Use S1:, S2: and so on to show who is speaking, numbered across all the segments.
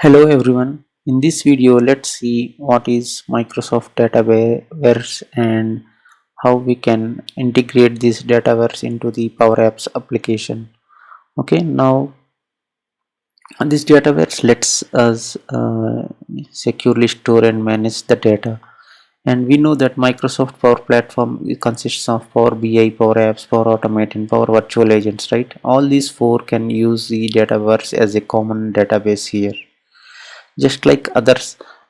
S1: Hello everyone. In this video, let's see what is Microsoft Dataverse and how we can integrate this Dataverse into the Power Apps application. Okay, now this Dataverse lets us securely store and manage the data. And we know that Microsoft Power Platform consists of Power BI, Power Apps, Power Automate, and Power Virtual Agents, right? All these four can use the Dataverse as a common database here. Just like other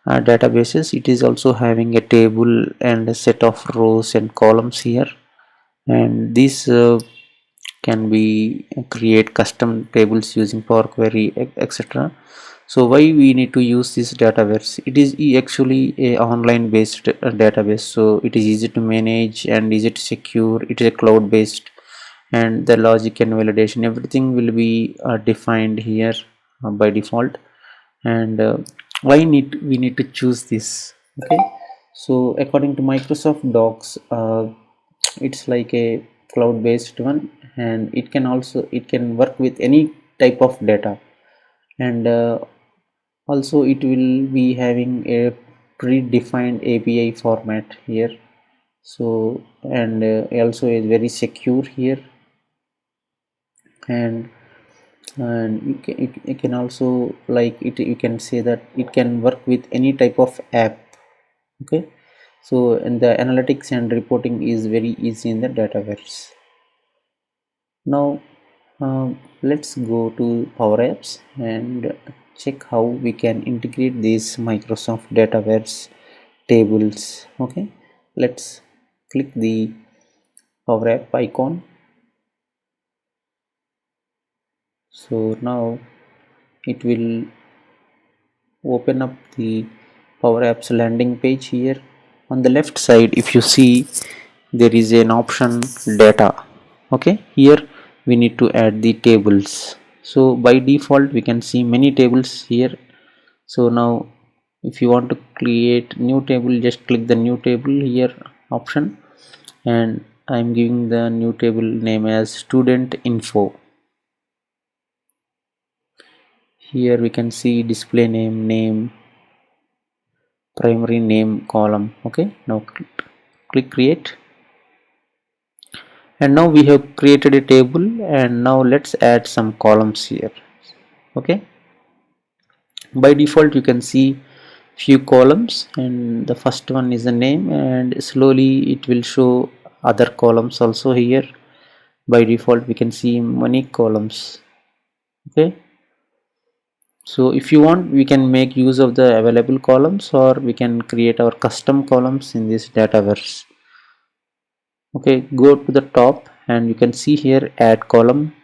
S1: databases, it is also having a table and a set of rows and columns here, and these can be create custom tables using Power Query, etc. So why we need to use this database? It is actually a online based database, so it is easy to manage and easy to secure. It is a cloud based, and the logic and validation, everything will be defined here by default. And why we need to choose this? Okay, so according to Microsoft Docs, it's like a cloud based one, and it can work with any type of data. And also it will be having a predefined API format here. So and also is very secure here. And you can also like it, you can say that it can work with any type of app. Okay, so and the analytics and reporting is very easy in the Dataverse. Now let's go to Power Apps and check how we can integrate these Microsoft Dataverse tables. Okay, let's click the Power App icon. So now it will open up the Power Apps landing page here. On the left side, if you see, there is an option data. Okay, here we need to add the tables. So by default we can see many tables here. So now if you want to create new table, just click the new table here option, and I'm giving the new table name as student info. Here we can see display name, primary name column. Okay, now click create, and now we have created a table, and now let's add some columns here. Okay, by default you can see few columns, and the first one is the name, and slowly it will show other columns also here. By default we can see many columns. Okay, so if you want, we can make use of the available columns, or we can create our custom columns in this Dataverse. Okay, go to the top and you can see here add column.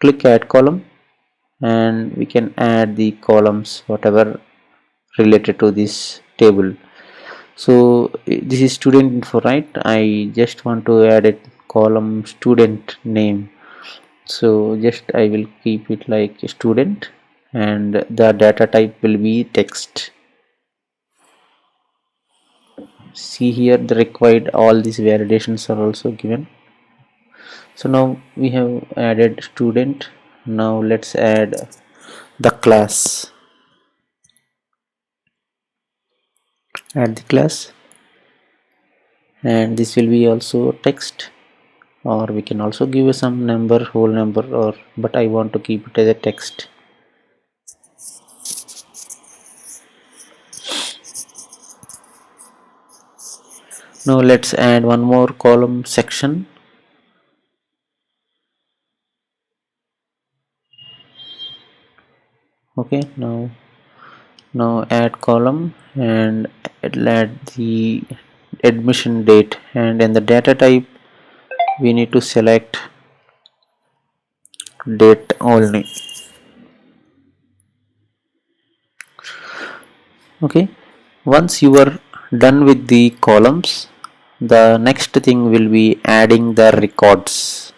S1: Click add column, and we can add the columns whatever related to this table. So this is student info, right? I just want to add a column student name, so just I will keep it like student, and the data type will be text. See here, the required all these validations are also given. So now we have added student. Now let's add the class. Add the class, and this will be also text, or we can also give some number, whole number, or but I want to keep it as a text. Now let's add one more column section. Okay, now add column, and it'll add the admission date, and in the data type we need to select date only. Okay, once you are done with the columns, the next thing will be adding the records.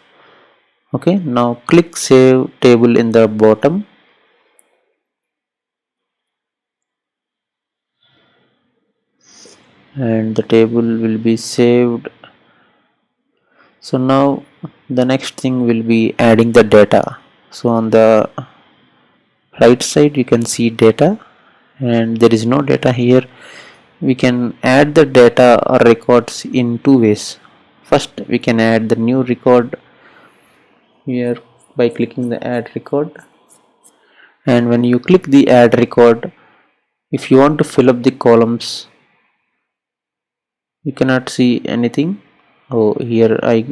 S1: Okay, now click save table in the bottom, and the table will be saved. So now the next thing will be adding the data. So on the right side you can see data, and there is no data here. We can add the data or records in two ways. First, we can add the new record here by clicking the add record, and when you click the add record, if you want to fill up the columns, you cannot see anything. Oh, here I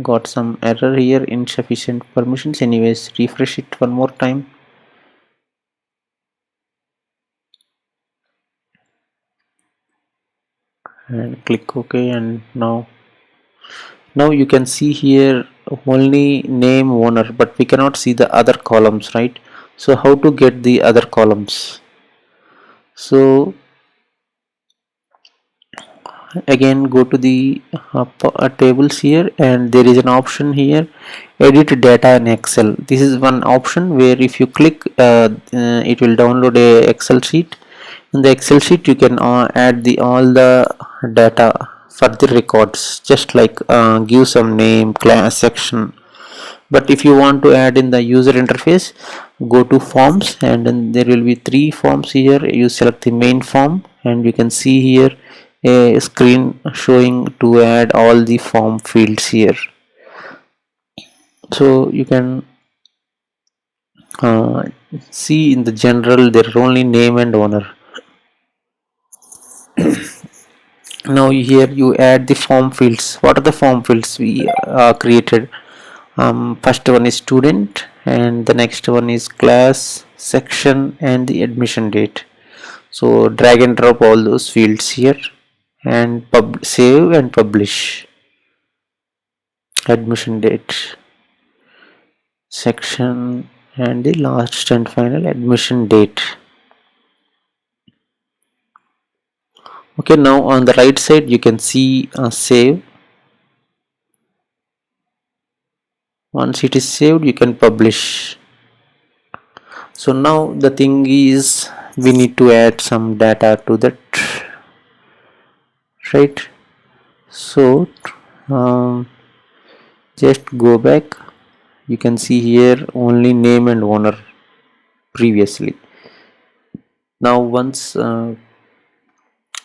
S1: got some error here, insufficient permissions. Anyways, refresh it one more time. And click OK, and now you can see here only name owner, but we cannot see the other columns, right? So how to get the other columns? So again, go to the tables here, and there is an option here, edit data in Excel. This is one option where if you click, it will download a Excel sheet. In the Excel sheet you can add the all the data for the records, just like give some name, class, section. But if you want to add in the user interface, go to forms, and then there will be three forms here. You select the main form, and you can see here a screen showing to add all the form fields here. So you can uh, see in the general there are only name and owner. Now here you add the form fields. What are the form fields we created? First one is student, and the next one is class, section, and the admission date. So drag and drop all those fields here, and save and publish. Admission date, section, and the last and final admission date. Okay, now on the right side you can see save. Once it is saved, you can publish. So now the thing is, we need to add some data to that, right? So just go back. You can see here only name and owner previously. Now once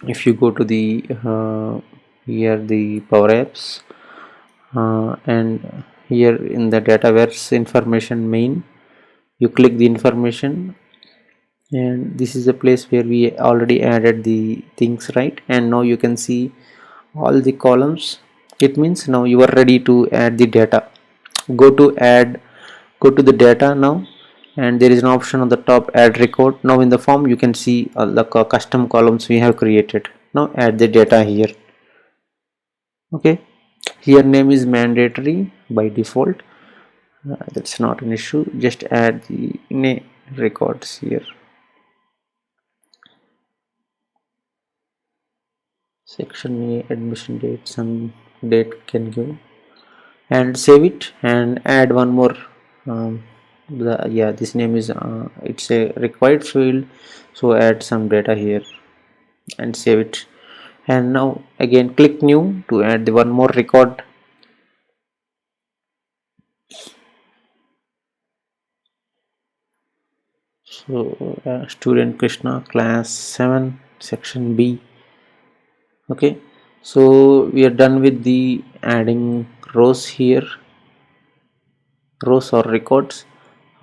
S1: if you go to the here the Power Apps, and here in the Dataverse information main, you click the information, and this is the place where we already added the things, right? And now you can see all the columns. It means now you are ready to add the data. Go to the data now, and there is an option on the top, add record. Now in the form you can see all the custom columns we have created. Now add the data here. Okay, here name is mandatory by default. That's not an issue. Just add the name records here. Section A, admission date, some date can give, and save it, and add one more. This name is it's a required field, so add some data here and save it. And now again click new to add the one more record. So student Krishna, class 7, section B. Okay, so we are done with the adding rows here, rows or records.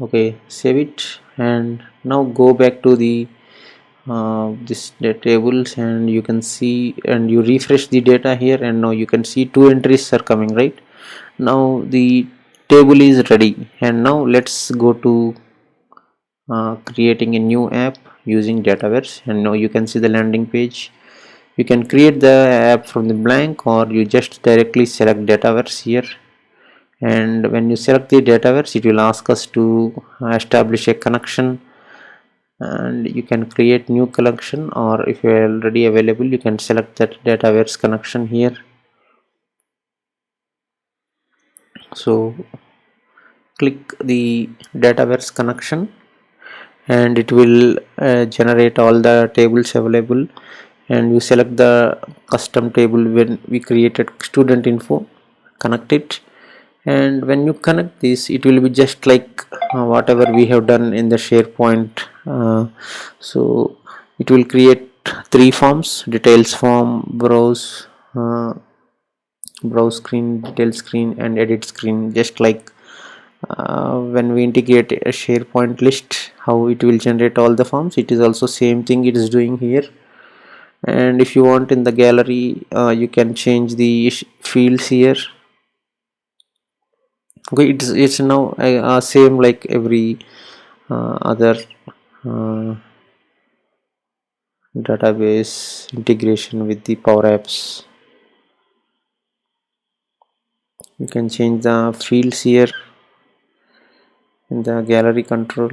S1: Okay, save it, and now go back to the tables, and you can see, and you refresh the data here, and now you can see two entries are coming, right? Now the table is ready, and now let's go to creating a new app using Dataverse. And now you can see the landing page. You can create the app from the blank, or you just directly select Dataverse here, and when you select the Dataverse, it will ask us to establish a connection, and you can create new connection, or if you are already available, you can select that Dataverse connection here. So click the Dataverse connection, and it will generate all the tables available, and you select the custom table when we created student info, connect it, and when you connect this, it will be just like whatever we have done in the SharePoint. So it will create three forms: details form, uh, browse screen, detail screen, and edit screen. Just like when we integrate a SharePoint list, how it will generate all the forms, it is also same thing it is doing here. And if you want in the gallery, you can change the fields here. Okay, it's now same like every other uh, database integration with the Power Apps. You can change the fields here in the gallery control.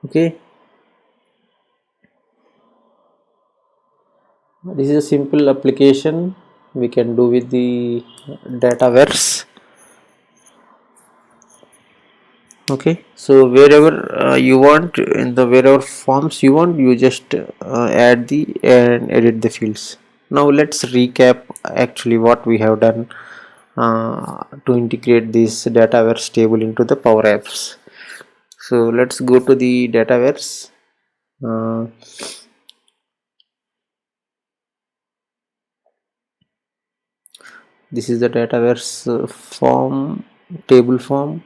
S1: Okay, this is a simple application we can do with the Dataverse. Okay, so wherever you want, in the wherever forms you want, you just add the and edit the fields. Now let's recap actually what we have done to integrate this Dataverse table into the Power Apps. So let's go to the Dataverse. uh, this is the Dataverse form, table form.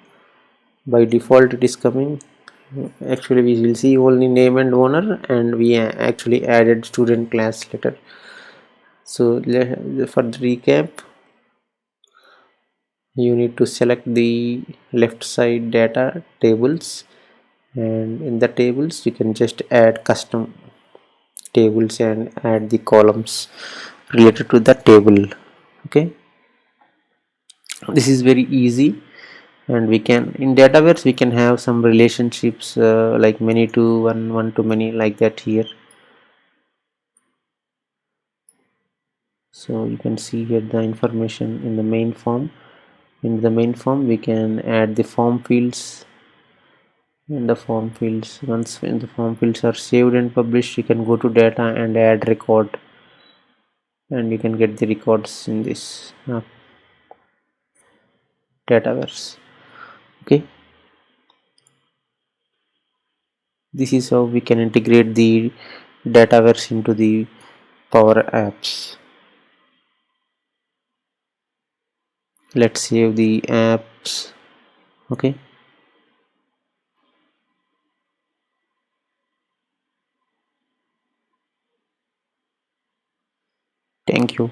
S1: By default it is coming. Actually we will see only name and owner, and we actually added student class letter. So for the recap, you need to select the left side data tables, and in the tables you can just add custom tables and add the columns related to the table. Okay, this is very easy. And we can, in Dataverse we can have some relationships like many to one, one to many, like that here. So you can see here the information in the main form. In the main form we can add the form fields. In the form fields, once when the form fields are saved and published, you can go to data and add record, and you can get the records in this Dataverse. Okay, this is how we can integrate the Dataverse into the Power Apps. Let's save the apps. Okay, thank you.